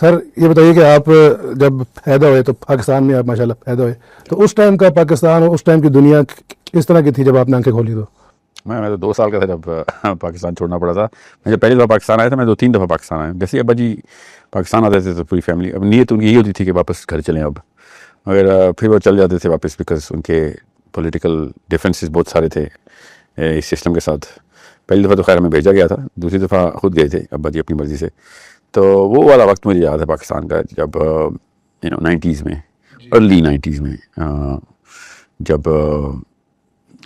سر یہ بتائیے کہ آپ جب پیدا ہوئے تو پاکستان میں آپ ماشاءاللہ پیدا ہوئے، تو اس ٹائم کا پاکستان اور اس ٹائم کی دنیا کس طرح کی تھی جب آپ نے آنکھیں کھولی؟ تو میں تو 2 سال کا تھا جب پاکستان چھوڑنا پڑا تھا. میں جب پہلی دفعہ پاکستان آیا تھا، میں 2-3 دفعہ پاکستان آیا. جیسے ابا جی پاکستان آتے تھے تو پوری فیملی، اب نیت ان کی یہی ہوتی تھی کہ واپس گھر چلیں اب، مگر پھر وہ چل جاتے تھے واپس بیکاز ان کے پولیٹیکل ڈفرینسز بہت سارے تھے اس سسٹم کے ساتھ. پہلی دفعہ تو خیر ہمیں بھیجا گیا تھا، دوسری دفعہ خود گئے تھے ابا جی اپنی مرضی سے. تو وہ والا وقت مجھے یاد ہے پاکستان کا، جب 90s میں، ارلی 90s میں، جب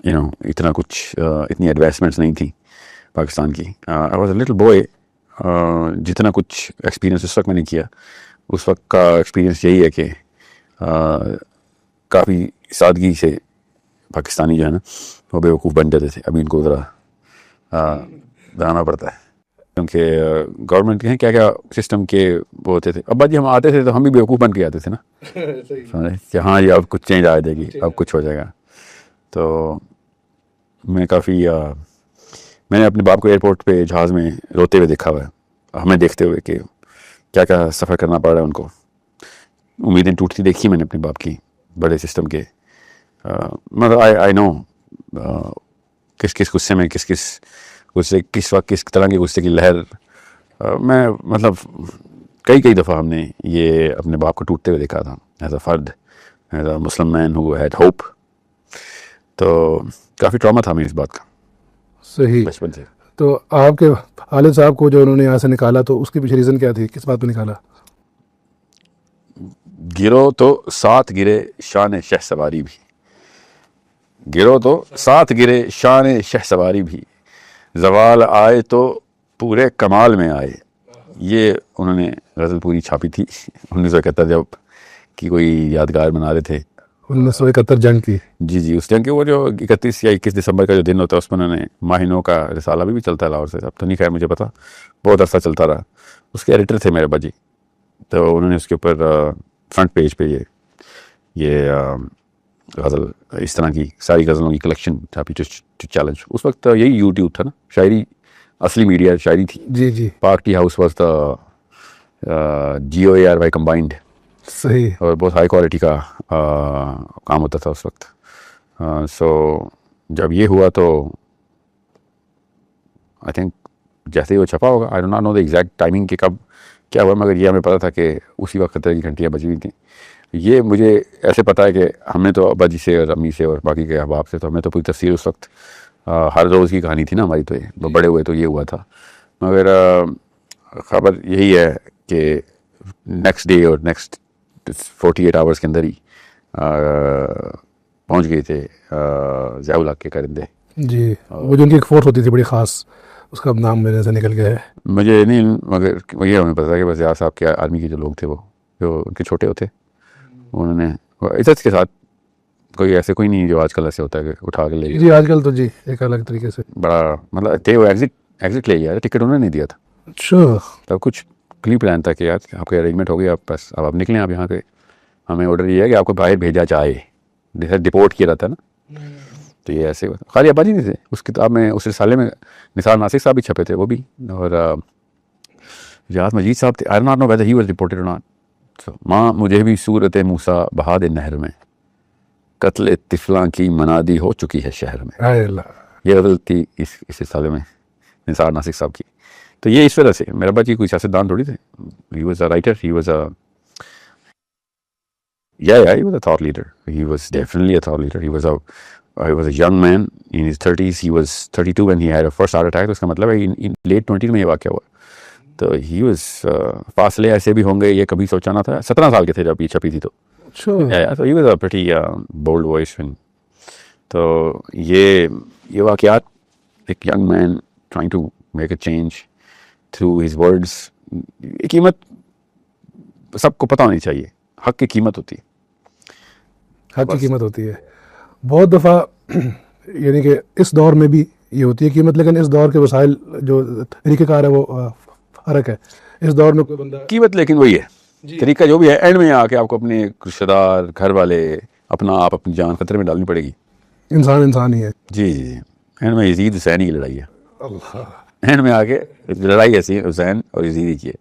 اتنا کچھ اتنی ایڈوانسمنٹس نہیں تھیں پاکستان کی. I was a little boy. جتنا کچھ ایکسپیرینس اس وقت میں نے کیا، اس وقت کا ایکسپیرینس یہی ہے کہ کافی سادگی سے پاکستانی جو ہے نا وہ بیوقوف بن جاتے تھے. ابھی ان کو ذرا بنانا پڑتا ہے کیونکہ گورنمنٹ کے ہیں کیا کیا سسٹم کے وہ ہوتے تھے. ابا جی ہم آتے تھے تو ہم بھی بیوقوف بن کے آتے تھے نا کہ ہاں جی اب کچھ چینج آ جائے گی، اب کچھ ہو جائے گا. تو میں میں نے اپنے باپ کو ایئرپورٹ پہ جہاز میں روتے ہوئے دیکھا ہوا ہے، ہمیں دیکھتے ہوئے کہ کیا کیا سفر کرنا پڑ رہا ہے ان کو. امیدیں ٹوٹتی دیکھی میں نے اپنے باپ کی بڑے سسٹم کے. مگر آئی نو کس کس غصے میں، کس غصے، کس وقت کس طرح کے غصے کی لہر. میں مطلب کئی دفعہ ہم نے یہ اپنے باپ کو ٹوٹتے ہوئے دیکھا تھا ایز اے فرد، as a Muslim man who had hope. تو کافی ٹراما تھا ہمیں اس بات کا صحیح بچپن سے. تو آپ کے والد صاحب کو جو انہوں نے یہاں سے نکالا تو اس کے پیچھے ریزن کیا تھی، کس بات پہ نکالا؟ گرو تو 7 گرے شان شہ سواری بھی، گرو تو 7 گرے شان شہ سواری بھی، زوال آئے تو پورے کمال میں آئے. یہ انہوں نے غزل پوری چھاپی تھی 1971 جب کی کوئی یادگار بنا رہے تھے 1971 جنگ کی. جی اس جنگ کے وہ جو 31 یا 21 دسمبر کا جو دن ہوتا ہے اس میں انہوں نے ماہینوں کا رسالہ بھی چلتا ہے لاہور سے، اب تو نہیں خیر مجھے پتا، بہت عرصہ چلتا رہا. اس کے ایڈیٹر تھے میرے ابا جی. تو انہوں نے اس کے اوپر فرنٹ پیج پہ یہ غزل، اس طرح کی ساری غزلوں کی کلیکشن چھاپی ٹو چیلنج. اس وقت یہی یوٹیوب تھا نا، شاعری اصلی میڈیا شاعری تھی. جی party house was the GOARY combined. صحیح. اور بہت ہائی کوالٹی کا کام ہوتا تھا اس وقت. سو جب یہ ہوا تو آئی تھنک جیسے ہی وہ چھپا ہوگا، I don't know the exact timing کہ کب کیا ہوا، مگر یہ ہمیں پتا تھا کہ اسی وقت خطرے کی گھنٹیاں بجی ہوئی تھیں. یہ مجھے ایسے پتا ہے کہ ہم نے تو ابا جی سے اور امی سے اور باقی کے احباب سے تو ہمیں تو پوری تفصیل اس وقت ہر روز کی کہانی تھی نا ہماری. تو یہ بڑے ہوئے تو یہ ہوا تھا، مگر خبر یہی ہے کہ نیکسٹ ڈے اور نیکسٹ 48 آورس کے اندر ہی پہنچ گئے تھے ضیاء الحق کے کرندے. جی وہ جو ان کی ایک فورس ہوتی تھی بڑی خاص، اس کا نام میرے سے نکل گیا ہے مجھے نہیں، مگر یہ ہمیں پتا ہے کہ بس ضیاء صاحب کے آرمی کے جو لوگ تھے وہ جو ان کے چھوٹے ہوتے، انہوں نے عزت کے ساتھ، کوئی ایسے کوئی نہیں جو آج کل ایسے ہوتا ہے کہ اٹھا کے لے گیا. جی آج کل تو جی ایک الگ طریقے سے بڑا مطلب تھے وہ ایگزٹ لے گیا، ٹکٹ انہوں نے نہیں دیا تھا. اچھا. تب کچھ کلی پلان تھا کہ یار آپ کا ارینجمنٹ ہو گیا، بس اب آپ نکلیں آپ یہاں سے، ہمیں آرڈر یہ ہے کہ آپ کو باہر بھیجا جائے، جیسے ڈپورٹ کیا رہتا ہے نا. تو یہ ایسے خالی ابا جی نہیں تھے اس کتاب میں، اس رسالے میں نثار ناسک صاحب بھی چھپے تھے، وہ بھی، اور جہاد مجید صاحب تھے. I don't know whether he was deported or not. ماں مجھے بھی صورت موسیٰ بہا دے نہر میں، قتل طفلاں کی منادی ہو چکی ہے شہر میں. یہ غزل تھی اس رسالے میں نثار ناسک صاحب کی. تو یہ اس وجہ سے میرا ابا جی کوئی سیاستدان تھوڑی تھے. He was a writer, he was a he was a thought leader. He was definitely a thought leader. He was a young man in his 30s. He was 32 when he had a first heart attack. تو اس کا مطلب ہے in late 20s میں یہ واقعہ ہوا. تو he was فاصلے ایسے بھی ہوں گے یہ کبھی سوچا نہ تھا. 17 سال کے تھے جب یہ چھپی تھی. تو so he was a pretty bold voice. تو یہ واقعات، ایک young man trying to make a change through his words. قیمت سب کو پتہ ہونی چاہیے، حق کی قیمت ہوتی ہے، حق کی قیمت ہوتی ہے. بہت دفعہ یعنی کہ اس دور میں بھی یہ ہوتی ہے قیمت، لیکن اس دور کے وسائل جو طریقہ کار ہے وہ فرق ہے. اس دور میں کوئی بندہ قیمت لیکن وہی ہے، طریقہ جو بھی ہے، اینڈ میں آ کے آپ کو اپنے رشتہ دار، گھر والے، اپنا آپ، اپنی جان خطرے میں ڈالنی پڑے گی. انسان ہی ہے. جی اینڈ میں یزید حسین کی لڑائی ہے. اللہ، اینڈ میں آ کے لڑائی ایسی ہے حسین اور یزید کی ہے.